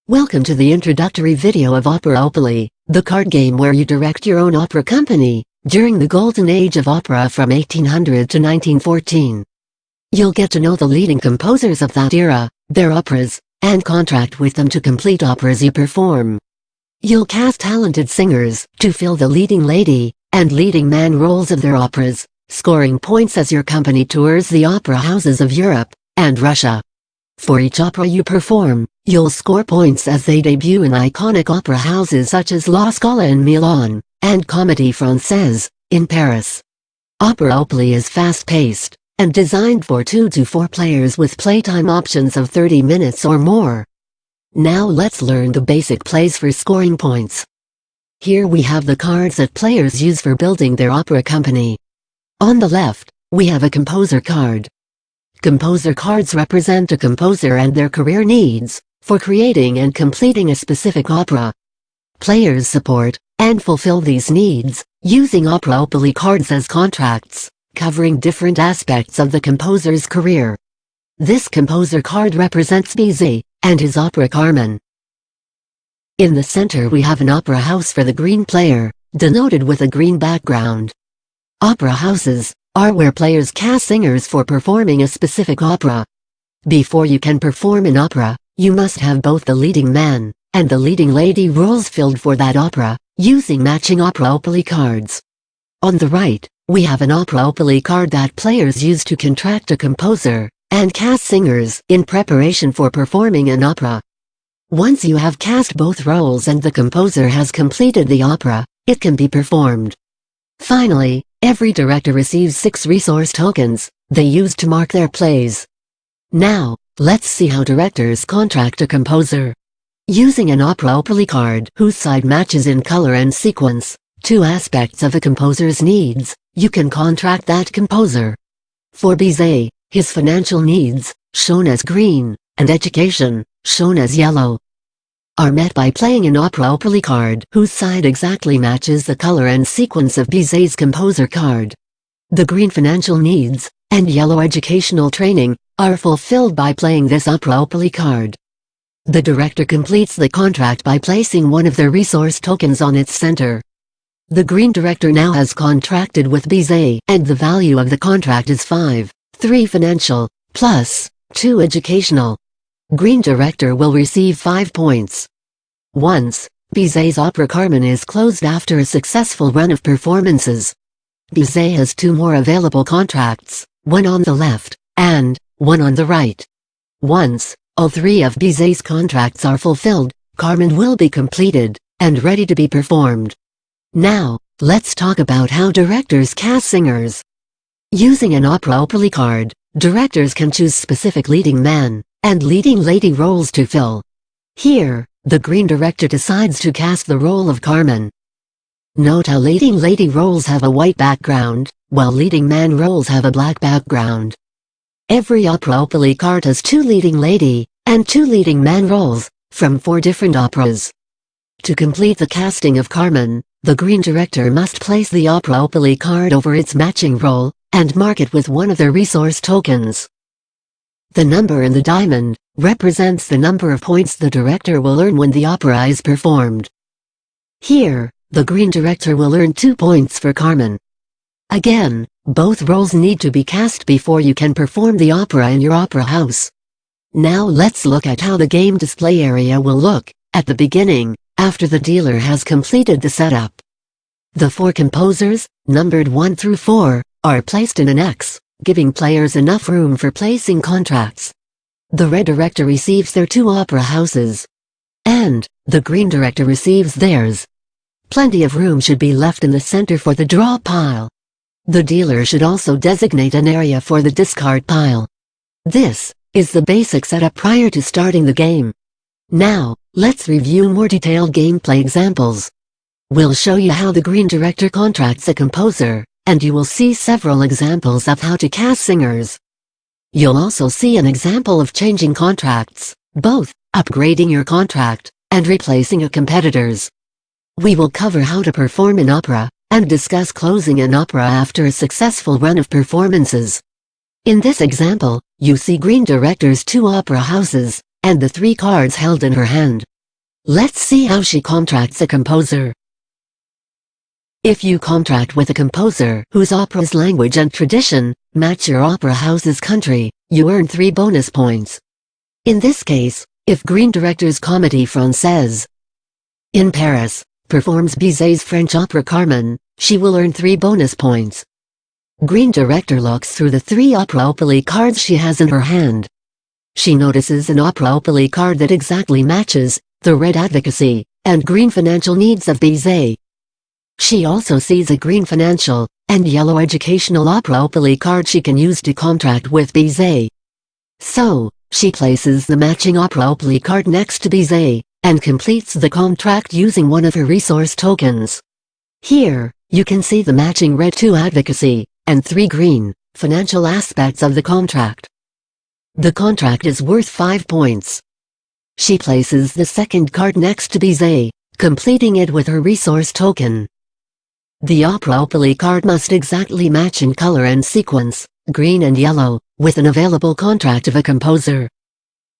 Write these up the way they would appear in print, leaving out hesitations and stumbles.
Welcome to the introductory video of Operaopoly, the card game where you direct your own opera company, during the golden age of opera from 1800 to 1914. You'll get to know the leading composers of that era, their operas, and contract with them to complete operas you perform. You'll cast talented singers to fill the leading lady and leading man roles of their operas, scoring points as your company tours the opera houses of Europe and Russia. For each opera you perform, you'll score points as they debut in iconic opera houses such as La Scala in Milan, and Comédie Française in Paris. Operaopoly is fast-paced, and designed for 2 to 4 players with playtime options of 30 minutes or more. Now let's learn the basic plays for scoring points. Here we have the cards that players use for building their opera company. On the left, we have a composer card. Composer cards represent a composer and their career needs for creating and completing a specific opera. Players support and fulfill these needs using Operaopoly cards as contracts, covering different aspects of the composer's career. This composer card represents Bizet and his opera Carmen. In the center we have an opera house for the green player, denoted with a green background. Opera houses are where players cast singers for performing a specific opera. Before you can perform an opera, you must have both the leading man and the leading lady roles filled for that opera, using matching Operaopoly cards. On the right, we have an Operaopoly card that players use to contract a composer and cast singers in preparation for performing an opera. Once you have cast both roles and the composer has completed the opera, it can be performed. Finally, every director receives 6 resource tokens they use to mark their plays. Now, let's see how directors contract a composer. Using an Operaopoly card whose side matches in color and sequence 2 aspects of a composer's needs, you can contract that composer. For Bizet, his financial needs, shown as green, and education, shown as yellow, are met by playing an Operaopoly card whose side exactly matches the color and sequence of Bizet's composer card. The green financial needs and yellow educational training are fulfilled by playing this Operaopoly card. The director completes the contract by placing one of the resource tokens on its center. The green director now has contracted with Bizet, and the value of the contract is 5, 3 financial, plus 2 educational. Green director will receive 5 points. Once Bizet's opera Carmen is closed after a successful run of performances, Bizet has 2 more available contracts, one on the left, and one on the right. Once all 3 of Bizet's contracts are fulfilled, Carmen will be completed and ready to be performed. Now, let's talk about how directors cast singers. Using an Operaopoly card, directors can choose specific leading man and leading lady roles to fill. Here, the green director decides to cast the role of Carmen. Note how leading lady roles have a white background, while leading man roles have a black background. Every Operaopoly card has 2 leading lady and 2 leading man roles from 4 different operas. To complete the casting of Carmen, the green director must place the Operaopoly card over its matching role and mark it with one of the resource tokens. The number in the diamond represents the number of points the director will earn when the opera is performed. Here, the green director will earn 2 points for Carmen. Again, both roles need to be cast before you can perform the opera in your opera house. Now let's look at how the game display area will look at the beginning, after the dealer has completed the setup. The 4 composers, numbered 1 through 4, are placed in an X, giving players enough room for placing contracts. The red director receives their 2 opera houses, and the green director receives theirs. Plenty of room should be left in the center for the draw pile. The dealer should also designate an area for the discard pile. This is the basic setup prior to starting the game. Now, let's review more detailed gameplay examples. We'll show you how the green director contracts a composer, and you will see several examples of how to cast singers. You'll also see an example of changing contracts, both upgrading your contract and replacing a competitor's. We will cover how to perform an opera and discuss closing an opera after a successful run of performances. In this example, you see green director's 2 opera houses and the 3 cards held in her hand. Let's see how she contracts a composer. If you contract with a composer whose opera's language and tradition match your opera house's country, you earn 3 bonus points. In this case, if Green Director's Comédie Française in Paris performs Bizet's French opera Carmen, she will earn 3 bonus points. Green Director looks through the 3 Operaopoly cards she has in her hand. She notices an Operaopoly card that exactly matches the red advocacy and green financial needs of Bizet. She also sees a green financial and yellow educational Operaopoly card she can use to contract with Bizet. So, she places the matching Operaopoly card next to Bizet and completes the contract using one of her resource tokens. Here, you can see the matching red 2 advocacy and 3 green financial aspects of the contract. The contract is worth 5 points. She places the second card next to Bizet, completing it with her resource token. The Operaopoly card must exactly match in color and sequence, green and yellow, with an available contract of a composer.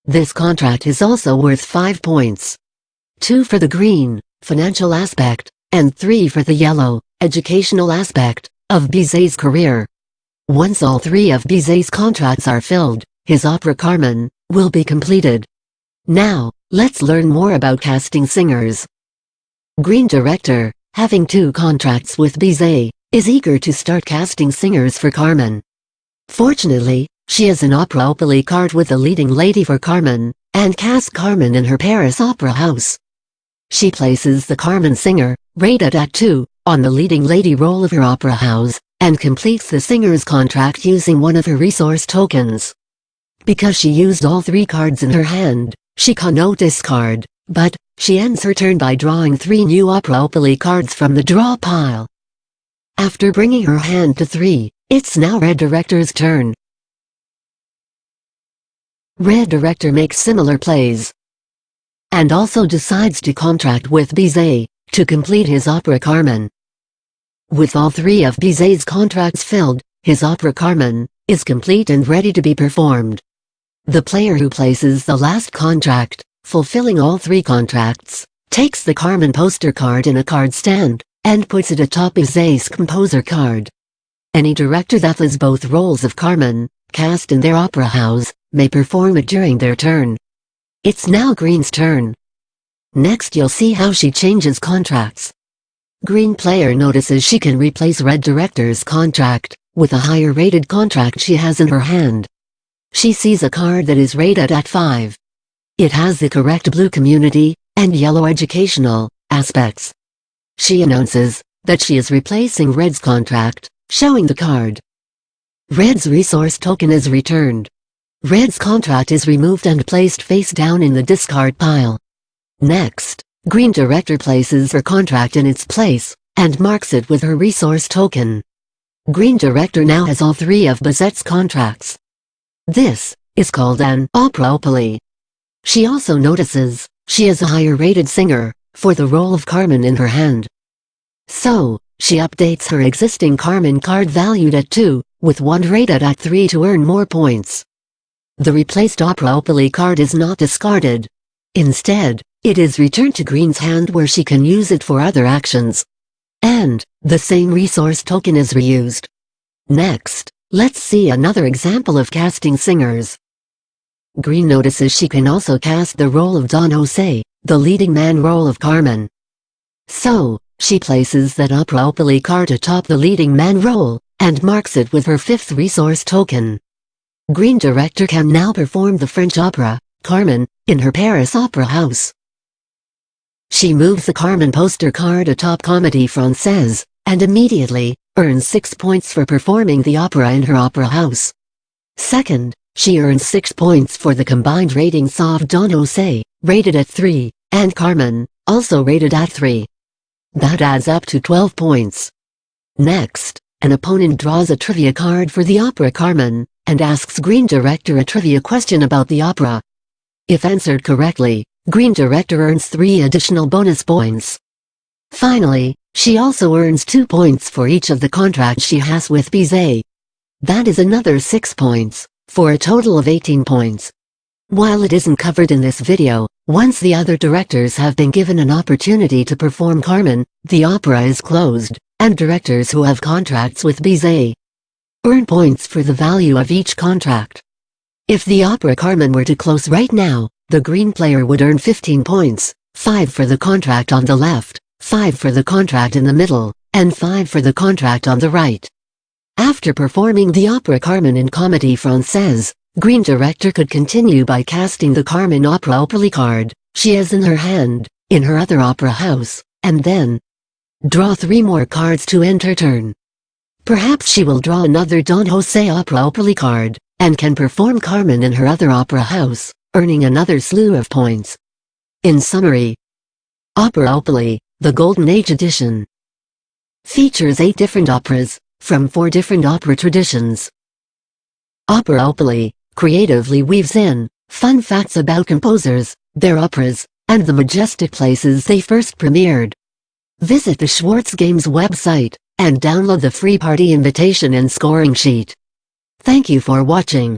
This contract is also worth 5 points. 2 for the green, financial aspect, and 3 for the yellow, educational aspect, of Bizet's career. Once all 3 of Bizet's contracts are filled, his opera Carmen will be completed. Now, let's learn more about casting singers. Green Director, having 2 contracts with Bizet, is eager to start casting singers for Carmen. Fortunately, she has an Operaopoly card with the leading lady for Carmen, and casts Carmen in her Paris opera house. She places the Carmen singer, rated at 2, on the leading lady role of her opera house, and completes the singer's contract using one of her resource tokens. Because she used all 3 cards in her hand, she cannot discard, but she ends her turn by drawing 3 new Operaopoly cards from the draw pile. After bringing her hand to 3, it's now Red Director's turn. Red Director makes similar plays, and also decides to contract with Bizet to complete his opera Carmen. With all 3 of Bizet's contracts filled, his opera Carmen is complete and ready to be performed. The player who places the last contract, fulfilling all 3 contracts, takes the Carmen poster card in a card stand, and puts it atop Bizet's composer card. Any director that has both roles of Carmen, cast in their opera house, may perform it during their turn. It's now Green's turn. Next you'll see how she changes contracts. Green player notices she can replace Red Director's contract with a higher rated contract she has in her hand. She sees a card that is rated at 5. It has the correct blue community and yellow educational aspects. She announces that she is replacing Red's contract, showing the card. Red's resource token is returned. Red's contract is removed and placed face down in the discard pile. Next, Green Director places her contract in its place, and marks it with her resource token. Green Director now has all 3 of Bizet's contracts. This is called an Operaopoly. She also notices she is a higher rated singer for the role of Carmen in her hand. So, she updates her existing Carmen card valued at 2, with one rated at 3 to earn more points. The replaced Operaopoly card is not discarded. Instead, it is returned to Green's hand where she can use it for other actions. And, the same resource token is reused. Next, let's see another example of casting singers. Green notices she can also cast the role of Don Jose, the leading man role of Carmen. So, she places that Operaopoly card atop the leading man role, and marks it with her 5th resource token. Green Director can now perform the French opera, Carmen, in her Paris opera house. She moves the Carmen poster card atop Comédie Française, and immediately earns 6 points for performing the opera in her opera house. Second, she earns 6 points for the combined ratings of Don Jose, rated at 3, and Carmen, also rated at 3. That adds up to 12 points. Next, an opponent draws a trivia card for the opera Carmen, and asks Green Director a trivia question about the opera. If answered correctly, Green Director earns 3 additional bonus points. Finally, she also earns 2 points for each of the contracts she has with Bizet. That is another 6 points, for a total of 18 points. While it isn't covered in this video, once the other directors have been given an opportunity to perform Carmen, the opera is closed, and directors who have contracts with Bizet earn points for the value of each contract. If the opera Carmen were to close right now, the green player would earn 15 points, 5 for the contract on the left, 5 for the contract in the middle, and 5 for the contract on the right. After performing the opera Carmen in Comédie Française, green director could continue by casting the Carmen Operaopoly card she has in her hand, in her other opera house, and then draw 3 more cards to end her turn. Perhaps she will draw another Don José Operaopoly card, and can perform Carmen in her other opera house, earning another slew of points. In summary, Operaopoly, the Golden Age edition, features 8 different operas, from 4 different opera traditions. Operaopoly creatively weaves in fun facts about composers, their operas, and the majestic places they first premiered. Visit the Schwartz Games website, and download the free party invitation and scoring sheet. Thank you for watching.